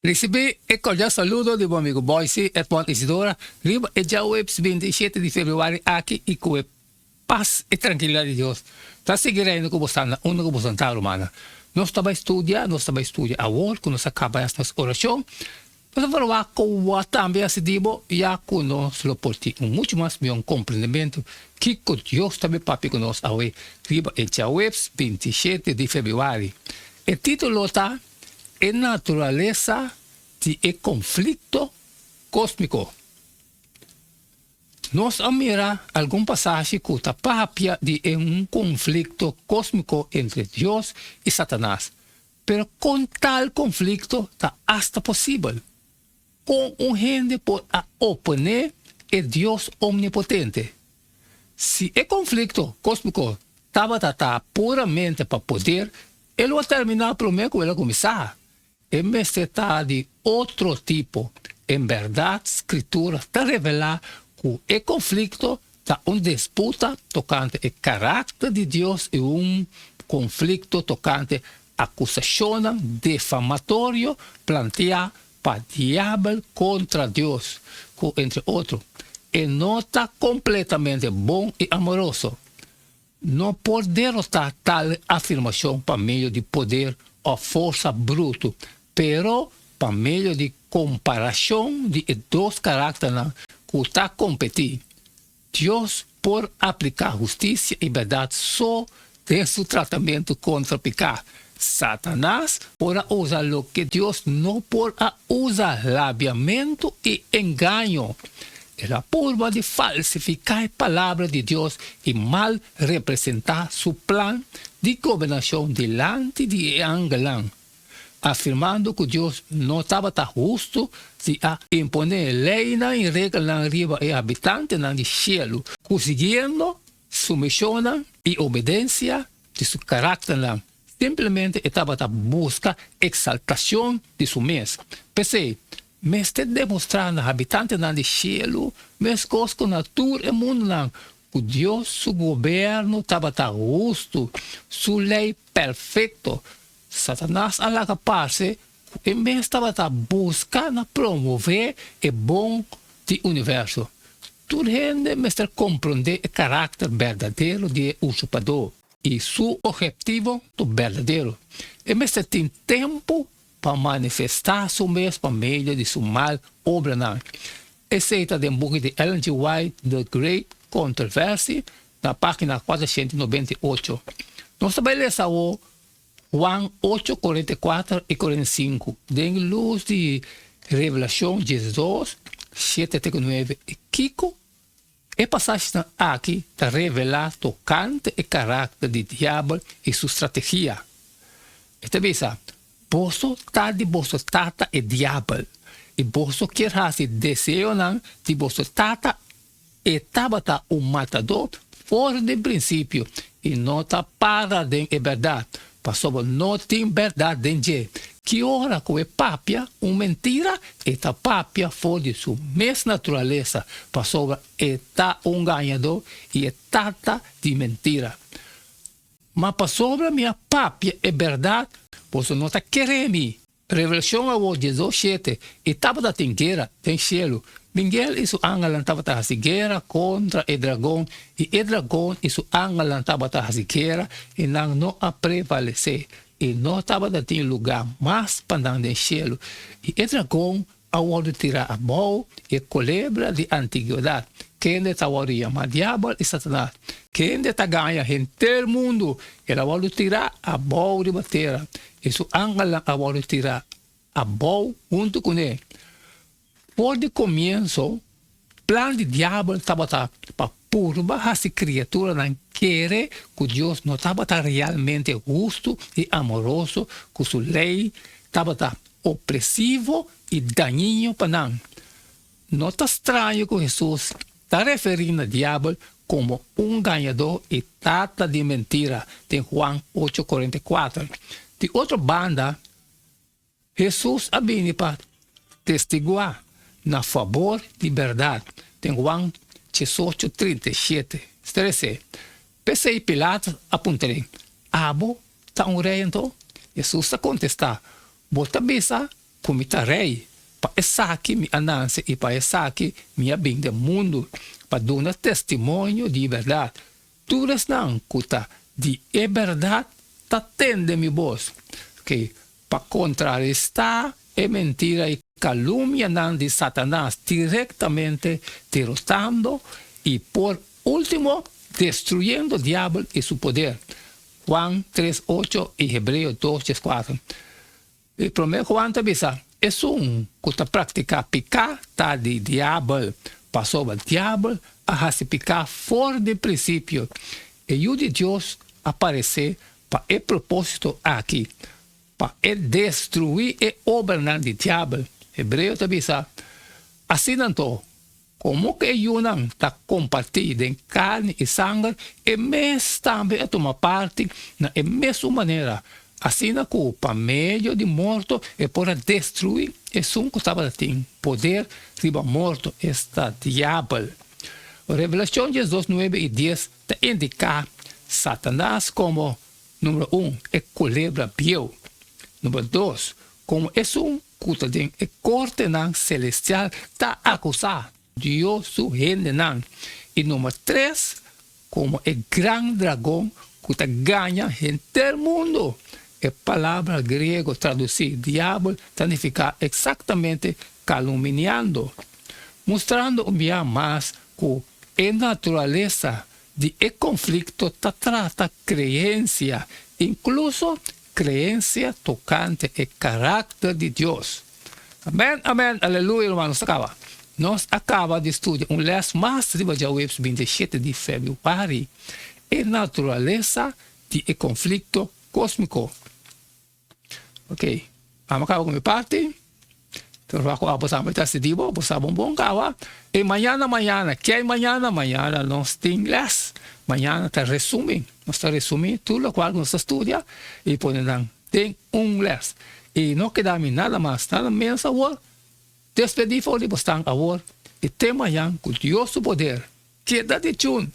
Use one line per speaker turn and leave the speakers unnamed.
Recebi e cordial saludo do meu amigo Boyce, Edmond Isidora, riba e já o 27 de fevereiro aqui e com paz e tranquilidade de Deus. Está seguindo com você na única vontade humana. Nós estamos estudando a hora que nós acabamos essa oração. Nós vamos falar com o também esse dibo, já que nós lo porti muito mais bem compreendimento que Deus também papi conosco hoje, riba e já o 27 de fevereiro. O título está a natureza de conflito cósmico. Nós admiramos algum passagem que está papia de conflito cósmico entre Deus e Satanás. Pero com tal conflito está hasta possível. Com gente pode oponer a Deus omnipotente. Se o conflito cósmico estava puramente para poder, ele vai terminar primeiro que ele começar. Em vez de estar de outro tipo, em verdade, a escritura está revelando que o conflito está uma disputa tocante o caráter de Deus e conflito tocante acusação difamatória planteada para o diabo contra Deus, entre outros. E não está completamente bom e amoroso. Não pode derrotar tal afirmação para meio de poder ou força bruta, pero para meio de comparação de dois caracteres que está competindo. Deus pode aplicar justiça e verdade só em seu tratamento contra o pecado. Satanás pode usar o que Deus não pode usar, labiamento e engano. É a forma de falsificar a palavra de Deus e mal representar seu plano de governação diante de Angelão, afirmando que Deus não estava justo de imponer lei e regras na riba e habitantes no céu, conseguindo submissão e obediência de seu caráter. Simplesmente estava a buscar exaltação de seu mês. Pensei, mas está demonstrando aos habitantes do céu, mas coisas com a natura e o mundo, que Deus, seu governo, estava justo, sua lei perfeita. Satanás, a la parte, também estava buscando promover o bom do universo. Tudo gente mestre compreender o caráter verdadeiro do usurpador e seu objetivo do verdadeiro. E mestre tem tempo para manifestar seu mesmo por meio de sua mal obra. Esse é o book de Ellen G. White, The Great Controversy, na página 498. Nós também lemos Juan 8, 44 e 45, de luz de revelação de Jesus, 7, 9 e Kiko. E passagem aqui está revelar tocante o caráter do diabo e sua estratégia. Esta vez, você está de você tata e diabo. E você quer fazer desejo de você tata e estava matador fora do princípio e não está para de verdade. Pastor, não tem verdade dentro. Que ora com a papia, uma mentira, esta papia fora de sua mesma natureza. Pastor, está ganhador e está de mentira. Mas pastor, minha papia é verdade, você não está querendo. Revelação ao 17, estava da guerra, tem cielo. Miguel e seu ángel estava a guerra contra o dragão, e o dragão e seu ángel estava a guerra, e não a prevalecer. E não estava a ter lugar mais para o cielo. E o dragão, ao tirar a mão, e a culebra de antiguidade. Quem está a chamar diabo e Satanás. Quem está a ganhar em todo o mundo, ele vai tirar a mão de bater. E seu ángel vai tirar a mão junto com ele. Por de começo, o plano do diabo estava para turbar essa criatura não querer que Deus não estava realmente justo e amoroso, que sua lei estava opressivo e daninho para nós. Não está estranho que Jesus está referindo ao diabo como ganhador e tata de mentira, em Juan 8:44. De outra banda, Jesus veio para testiguar na favor de verdade. Tem Juan 18:37. Estresse. Pensei Pilatos apontei. Abo, está rei então? Jesus está contestar. Bota bisa, comita rei, para essa aqui me ananse e para essa aqui minha bem do mundo, para dar testemunho de verdade. Tudo não cuta de é verdade, tá tendo mi voz, que para contrarrestar é mentira e calúnia de Satanás diretamente derrotando e por último destruyendo o diabo e su poder. Juan 3:8 y Hebreos 2:4. El primer Juan te dice, es un que práctica picar ta de diabo, pasó el diabo a se picar fuera de principio. Y o de Dios aparece para el propósito aquí, para destruir y obra del diabo. Hebreo te dice, así tanto, como que uno está compartido en carne y sangre, y mes también toma parte de la misma manera. Así na culpa, meio de morto, é para destruir. É um que estava tem poder, riba morto, está diabo. Revelação 12, 9 e 10 te indica Satanás como, número 1, é culebra biel. Número 2, como é que tem é corte celestial, está acusar Deus su reino. E número 3, como é grande dragão, que ganha gente mundo. A palavra grega traduzir diabo significa exatamente caluniando, mostrando um dia mais que a natureza de conflito trata crença, incluso crença tocante ao caráter de Deus. Amém, amém, aleluia, irmãos. Nós acaba de estudar les mais de 27 de fevereiro, a natureza de conflito cósmico. Ok, vamos acabar com minha parte. Então, vamos decidir, vamos bom kawa. E amanhã, que é amanhã nós temos les. Amanhã está resumindo, nós está resumindo tudo o qual nós estuda e podemos tem les. E não queda nada mais, nada menos agora. Despedir for de bastante agora. E tem amanhã com Deus o poder. Queda de tune.